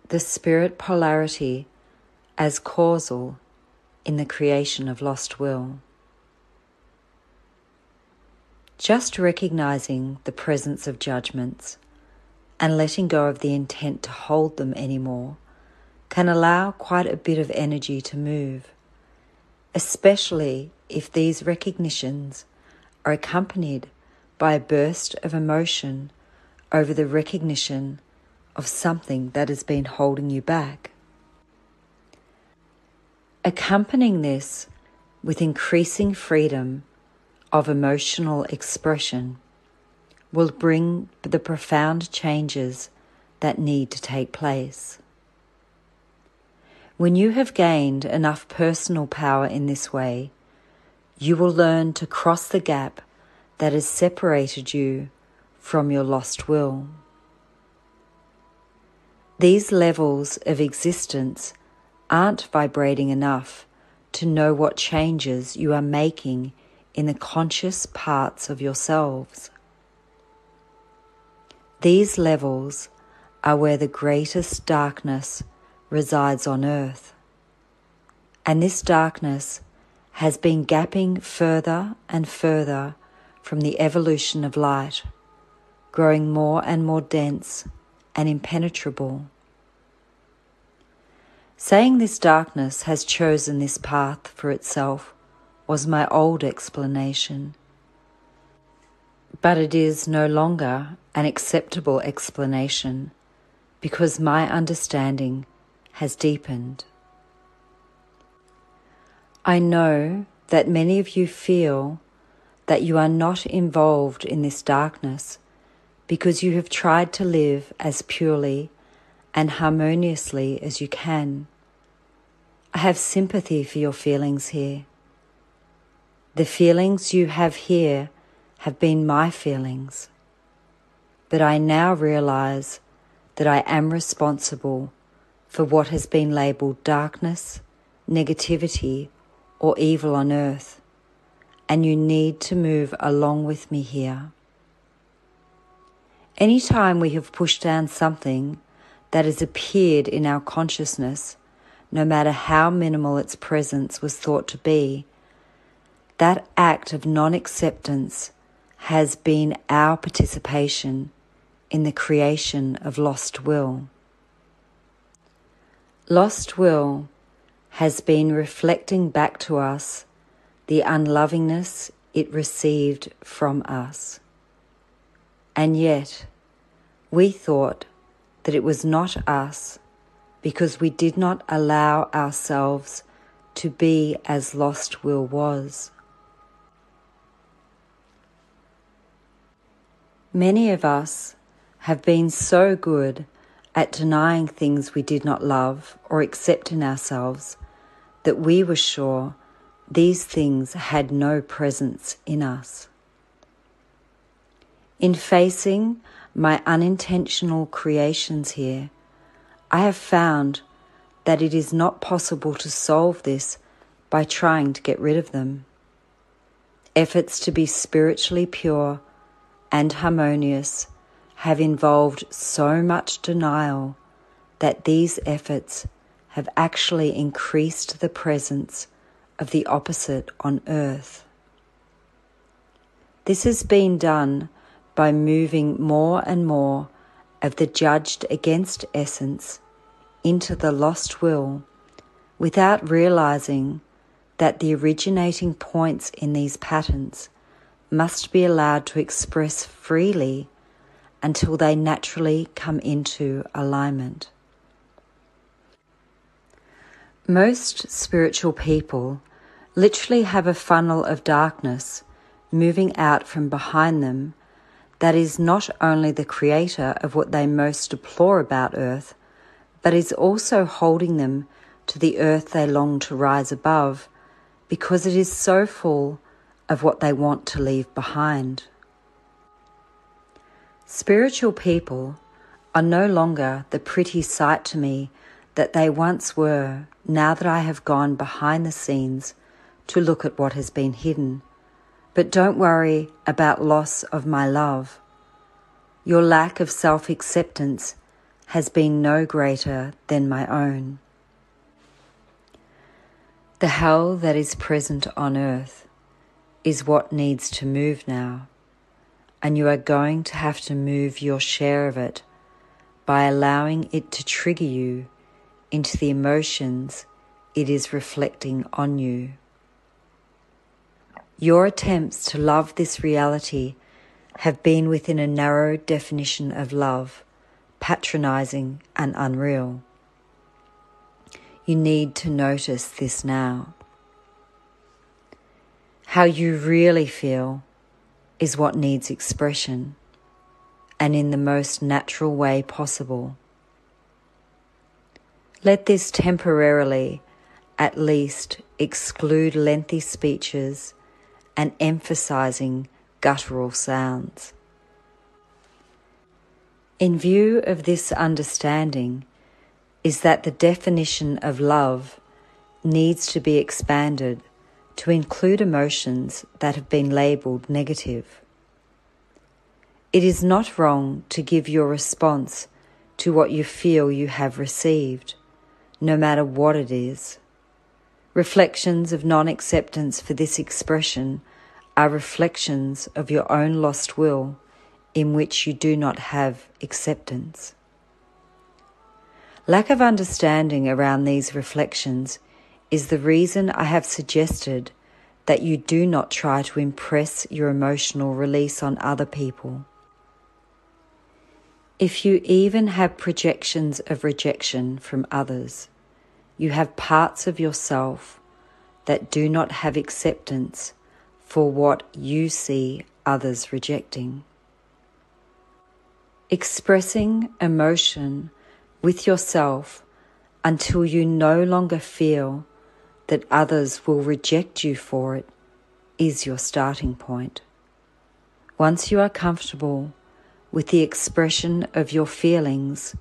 the spirit polarity as causal in the creation of lost will. Just recognizing the presence of judgments and letting go of the intent to hold them anymore can allow quite a bit of energy to move, especially if these recognitions are accompanied by a burst of emotion over the recognition of something that has been holding you back. Accompanying this with increasing freedom of emotional expression will bring the profound changes that need to take place. When you have gained enough personal power in this way, you will learn to cross the gap that has separated you from your lost will. These levels of existence aren't vibrating enough to know what changes you are making in the conscious parts of yourselves. These levels are where the greatest darkness resides on earth, and this darkness has been gapping further and further from the evolution of light, growing more and more dense and impenetrable. Saying this darkness has chosen this path for itself was my old explanation, but it is no longer an acceptable explanation because my understanding has deepened. I know that many of you feel that you are not involved in this darkness because you have tried to live as purely and harmoniously as you can. I have sympathy for your feelings here. The feelings you have here have been my feelings, but I now realize that I am responsible for what has been labeled darkness, negativity, or evil on earth, and you need to move along with me here. Anytime we have pushed down something that has appeared in our consciousness, no matter how minimal its presence was thought to be, that act of non-acceptance has been our participation in the creation of lost will. Lost will has been reflecting back to us the unlovingness it received from us. And yet, we thought that it was not us because we did not allow ourselves to be as lost will was. Many of us have been so good at denying things we did not love or accept in ourselves that we were sure these things had no presence in us. In facing my unintentional creations here, I have found that it is not possible to solve this by trying to get rid of them. Efforts to be spiritually pure and harmonious have involved so much denial that these efforts have actually increased the presence of the opposite on earth. This has been done by moving more and more of the judged against essence into the lost will without realizing that the originating points in these patterns must be allowed to express freely until they naturally come into alignment. Most spiritual people literally have a funnel of darkness moving out from behind them that is not only the creator of what they most deplore about earth, but is also holding them to the earth they long to rise above because it is so full of what they want to leave behind. Spiritual people are no longer the pretty sight to me that they once were now that I have gone behind the scenes to look at what has been hidden. But don't worry about loss of my love. Your lack of self-acceptance has been no greater than my own. The hell that is present on earth is what needs to move now, and you are going to have to move your share of it by allowing it to trigger you into the emotions it is reflecting on you. Your attempts to love this reality have been within a narrow definition of love, patronizing and unreal. You need to notice this now. How you really feel is what needs expression, and in the most natural way possible. Let this temporarily, at least, exclude lengthy speeches and emphasizing guttural sounds. In view of this understanding is that the definition of love needs to be expanded to include emotions that have been labelled negative. It is not wrong to give your response to what you feel you have received, no matter what it is. Reflections of non-acceptance for this expression are reflections of your own lost will in which you do not have acceptance. Lack of understanding around these reflections is the reason I have suggested that you do not try to impress your emotional release on other people. If you even have projections of rejection from others, you have parts of yourself that do not have acceptance for what you see others rejecting. Expressing emotion with yourself until you no longer feel that others will reject you for it is your starting point. Once you are comfortable with the expression of your feelings,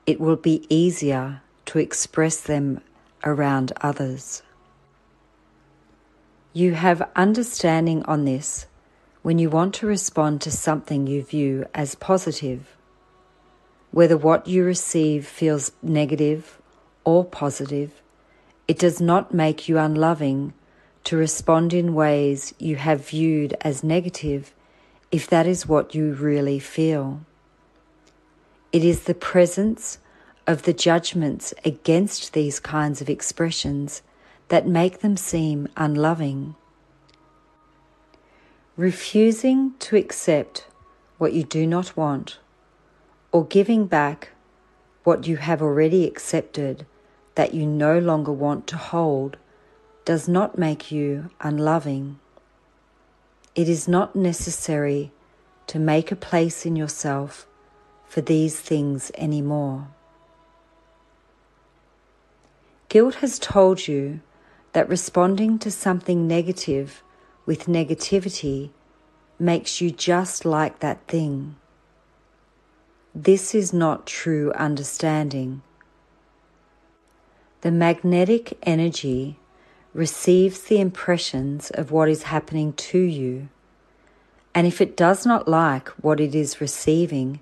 it will be easier to express them around others. You have understanding on this when you want to respond to something you view as positive. Whether what you receive feels negative or positive, it does not make you unloving to respond in ways you have viewed as negative if that is what you really feel. It is the presence of the judgments against these kinds of expressions that make them seem unloving. Refusing to accept what you do not want, or giving back what you have already accepted that you no longer want to hold, does not make you unloving. It is not necessary to make a place in yourself for these things anymore. Guilt has told you that responding to something negative with negativity makes you just like that thing. This is not true understanding. The magnetic energy receives the impressions of what is happening to you, and if it does not like what it is receiving,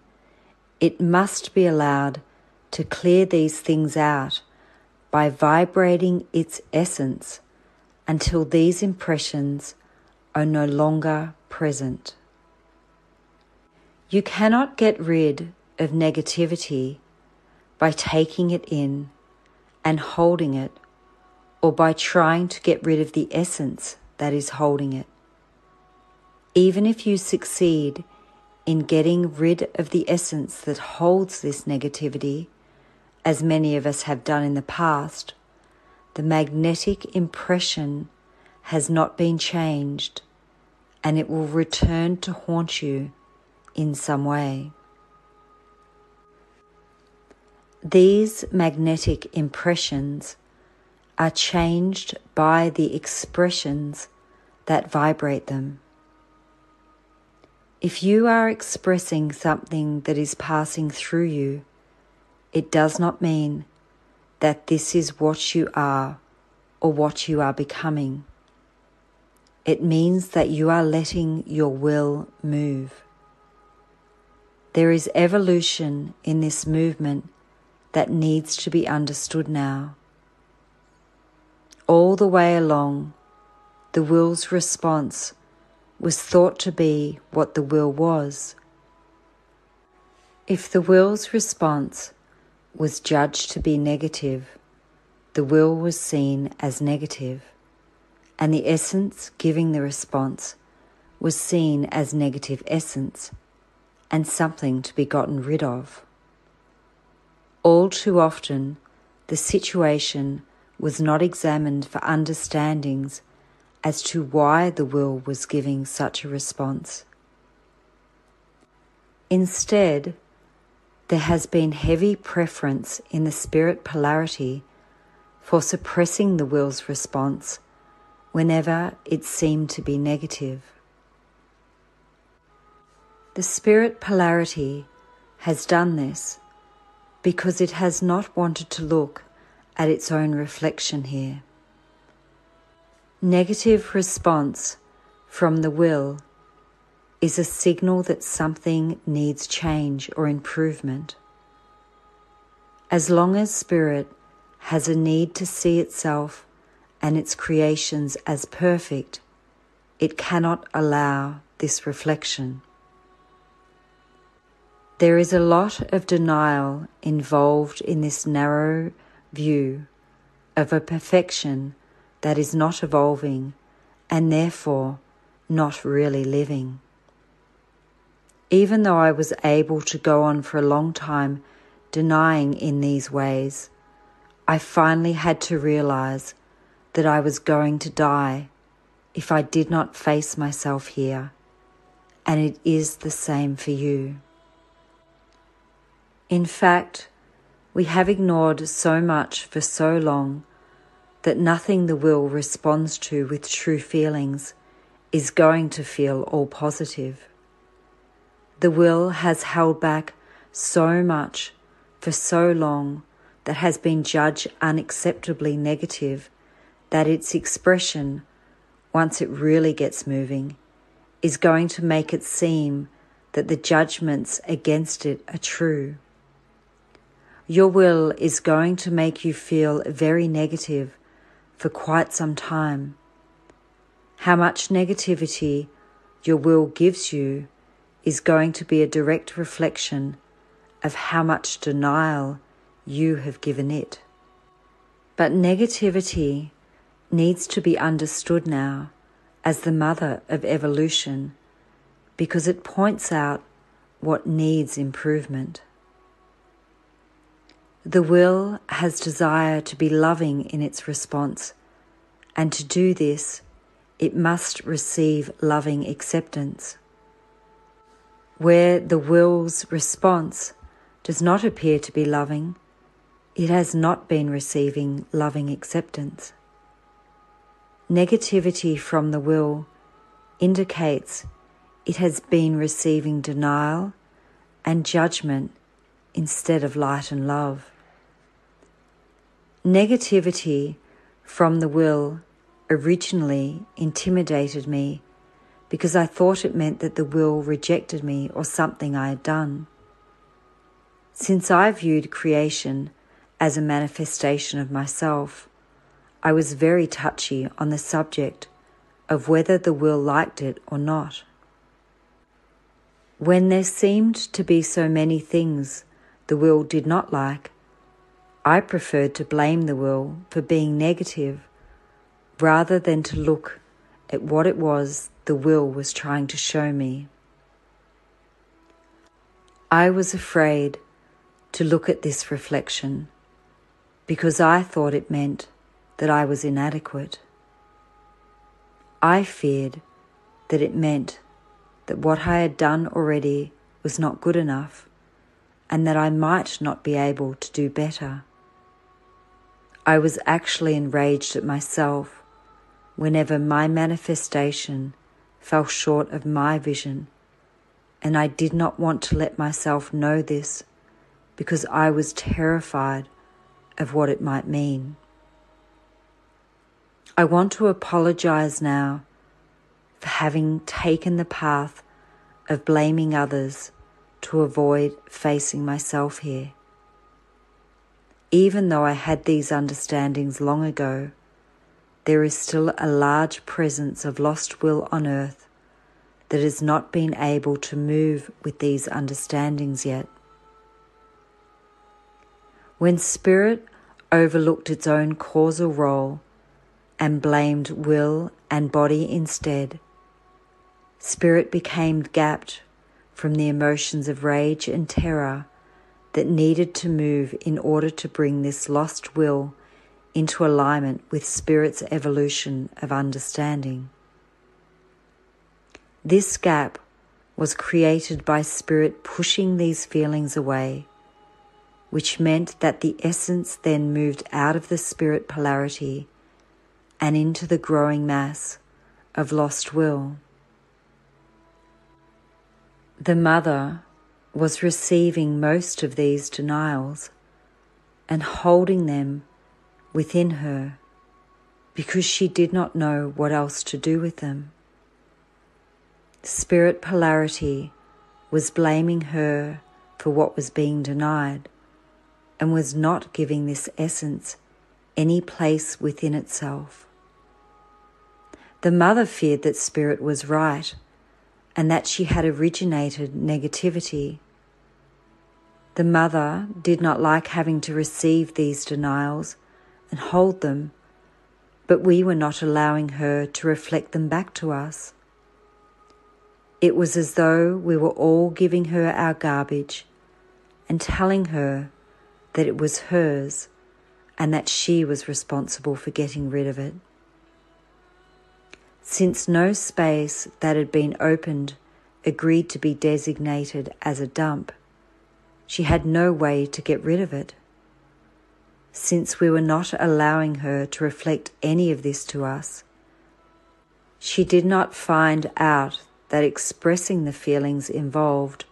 it must be allowed to clear these things out by vibrating its essence until these impressions are no longer present. You cannot get rid of negativity by taking it in and holding it, or by trying to get rid of the essence that is holding it. Even if you succeed in getting rid of the essence that holds this negativity, as many of us have done in the past, the magnetic impression has not been changed, and it will return to haunt you in some way. These magnetic impressions are changed by the expressions that vibrate them. If you are expressing something that is passing through you, it does not mean that this is what you are or what you are becoming. It means that you are letting your will move. There is evolution in this movement that needs to be understood now. All the way along, the will's response was thought to be what the will was. If the will's response was judged to be negative, the will was seen as negative, and the essence giving the response was seen as negative essence and something to be gotten rid of. All too often, the situation was not examined for understandings as to why the will was giving such a response. Instead, there has been heavy preference in the spirit polarity for suppressing the will's response whenever it seemed to be negative. The spirit polarity has done this because it has not wanted to look at its own reflection here. Negative response from the will is a signal that something needs change or improvement. As long as spirit has a need to see itself and its creations as perfect, it cannot allow this reflection. There is a lot of denial involved in this narrow view of a perfection that is not evolving and therefore not really living. Even though I was able to go on for a long time denying in these ways, I finally had to realize that I was going to die if I did not face myself here, and it is the same for you. In fact, we have ignored so much for so long that nothing the will responds to with true feelings is going to feel all positive. The will has held back so much for so long that has been judged unacceptably negative that its expression, once it really gets moving, is going to make it seem that the judgments against it are true. Your will is going to make you feel very negative for quite some time. How much negativity your will gives you is going to be a direct reflection of how much denial you have given it. But negativity needs to be understood now as the mother of evolution because it points out what needs improvement. The will has desire to be loving in its response, and to do this, it must receive loving acceptance. Where the will's response does not appear to be loving, it has not been receiving loving acceptance. Negativity from the will indicates it has been receiving denial and judgment instead of light and love. Negativity from the will originally intimidated me because I thought it meant that the will rejected me or something I had done. Since I viewed creation as a manifestation of myself, I was very touchy on the subject of whether the will liked it or not. When there seemed to be so many things the will did not like, I preferred to blame the will for being negative rather than to look at what it was the will was trying to show me. I was afraid to look at this reflection because I thought it meant that I was inadequate. I feared that it meant that what I had done already was not good enough and that I might not be able to do better. I was actually enraged at myself whenever my manifestation fell short of my vision, and I did not want to let myself know this because I was terrified of what it might mean. I want to apologize now for having taken the path of blaming others to avoid facing myself here. Even though I had these understandings long ago, there is still a large presence of lost will on earth that has not been able to move with these understandings yet. When Spirit overlooked its own causal role and blamed will and body instead, Spirit became gapped from the emotions of rage and terror that needed to move in order to bring this lost will into alignment with Spirit's evolution of understanding. This gap was created by Spirit pushing these feelings away, which meant that the essence then moved out of the Spirit polarity and into the growing mass of lost will. The Mother was receiving most of these denials and holding them within her because she did not know what else to do with them. Spirit polarity was blaming her for what was being denied and was not giving this essence any place within itself. The Mother feared that Spirit was right and that she had originated negativity. The Mother did not like having to receive these denials and hold them, but we were not allowing her to reflect them back to us. It was as though we were all giving her our garbage and telling her that it was hers and that she was responsible for getting rid of it. Since no space that had been opened agreed to be designated as a dump, she had no way to get rid of it. Since we were not allowing her to reflect any of this to us, she did not find out that expressing the feelings involved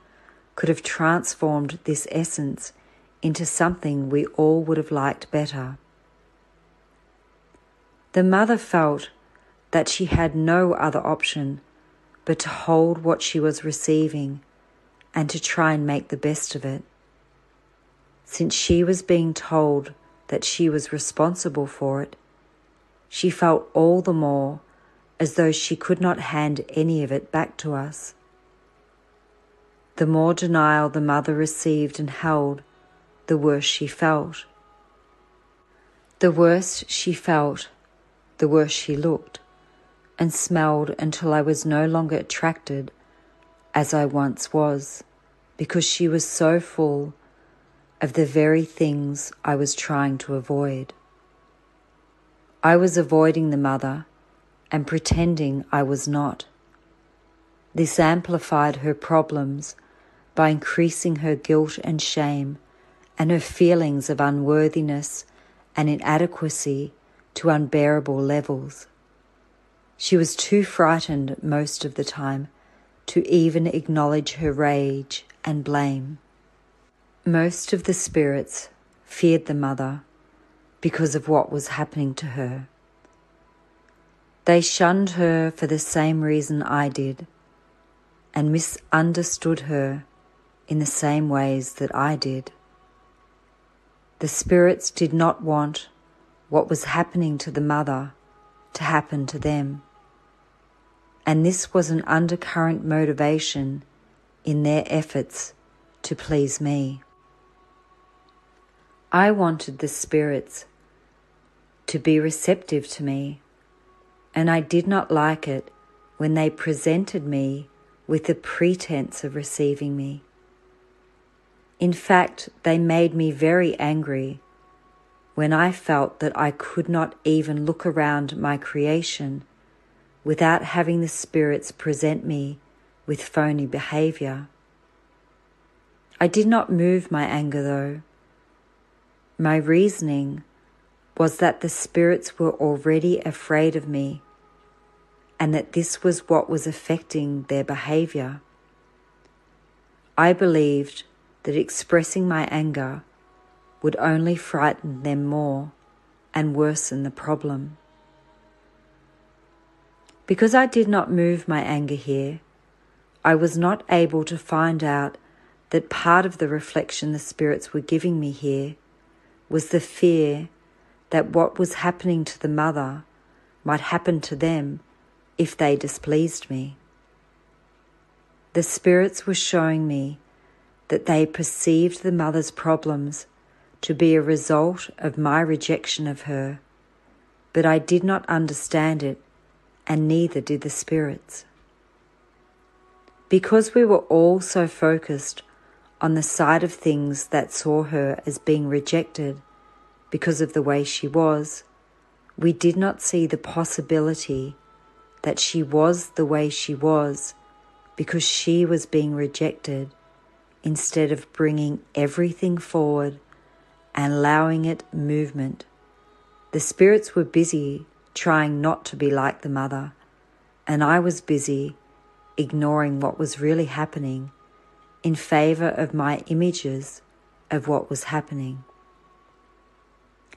could have transformed this essence into something we all would have liked better. The Mother felt that she had no other option but to hold what she was receiving and to try and make the best of it. Since she was being told that she was responsible for it, she felt all the more as though she could not hand any of it back to us. The more denial the Mother received and held, the worse she felt. The worse she felt, the worse she looked and smelled until I was no longer attracted as I once was, because she was so full of the very things I was trying to avoid. I was avoiding the Mother and pretending I was not. This amplified her problems by increasing her guilt and shame and her feelings of unworthiness and inadequacy to unbearable levels. She was too frightened most of the time to even acknowledge her rage and blame. Most of the spirits feared the Mother because of what was happening to her. They shunned her for the same reason I did and misunderstood her in the same ways that I did. The spirits did not want what was happening to the Mother to happen to them, and this was an undercurrent motivation in their efforts to please me. I wanted the spirits to be receptive to me, and I did not like it when they presented me with the pretense of receiving me. In fact, they made me very angry when I felt that I could not even look around my creation without having the spirits present me with phony behavior. I did not move my anger though. My reasoning was that the spirits were already afraid of me and that this was what was affecting their behavior. I believed that expressing my anger would only frighten them more and worsen the problem. Because I did not move my anger here, I was not able to find out that part of the reflection the spirits were giving me here was the fear that what was happening to the mother might happen to them if they displeased me. The spirits were showing me that they perceived the mother's problems to be a result of my rejection of her, but I did not understand it, and neither did the spirits. Because we were all so focused on the side of things that saw her as being rejected because of the way she was, we did not see the possibility that she was the way she was because she was being rejected, instead of bringing everything forward and allowing it movement. The spirits were busy trying not to be like the mother, and I was busy ignoring what was really happening in favor of my images of what was happening.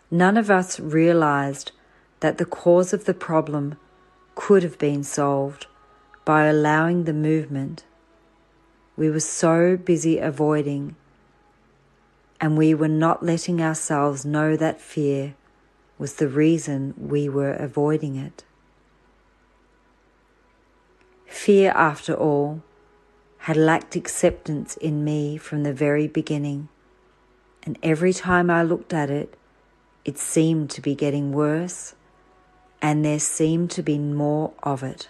None of us realized that the cause of the problem could have been solved by allowing the movement. We were so busy avoiding, and we were not letting ourselves know that fear was the reason we were avoiding it. Fear, after all, had lacked acceptance in me from the very beginning, and every time I looked at it, it seemed to be getting worse, and there seemed to be more of it.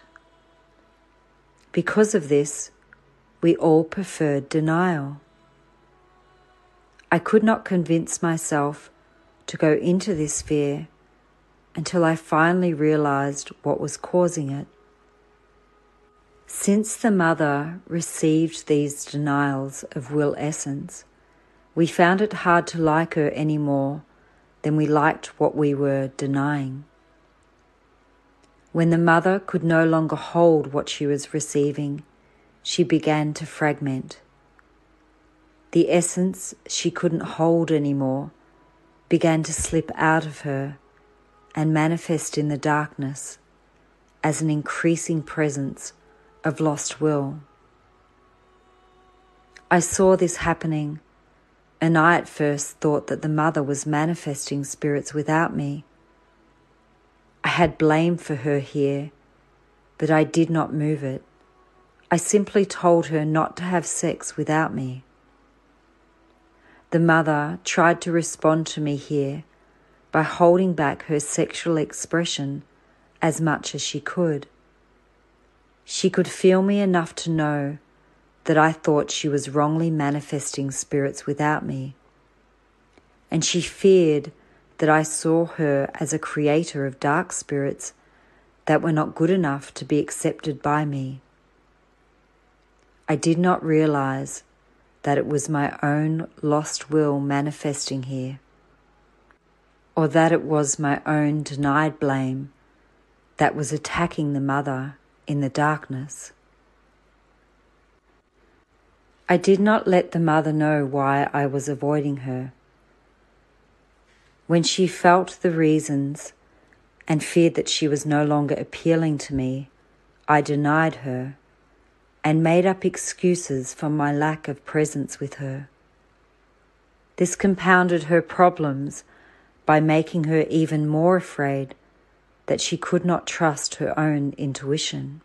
Because of this, we all preferred denial. I could not convince myself to go into this fear until I finally realized what was causing it. Since the mother received these denials of will essence, we found it hard to like her any more than we liked what we were denying. When the mother could no longer hold what she was receiving, she began to fragment. The essence she couldn't hold anymore began to slip out of her and manifest in the darkness as an increasing presence of lost will. I saw this happening, and I at first thought that the mother was manifesting spirits without me. I had blame for her here, but I did not move it. I simply told her not to have sex without me. The mother tried to respond to me here by holding back her sexual expression as much as she could. She could feel me enough to know that I thought she was wrongly manifesting spirits without me, and she feared that I saw her as a creator of dark spirits that were not good enough to be accepted by me. I did not realize that it was my own lost will manifesting here, or that it was my own denied blame that was attacking the mother in the darkness. I did not let the mother know why I was avoiding her. When she felt the reasons and feared that she was no longer appealing to me, I denied her and made up excuses for my lack of presence with her. This compounded her problems by making her even more afraid that she could not trust her own intuition.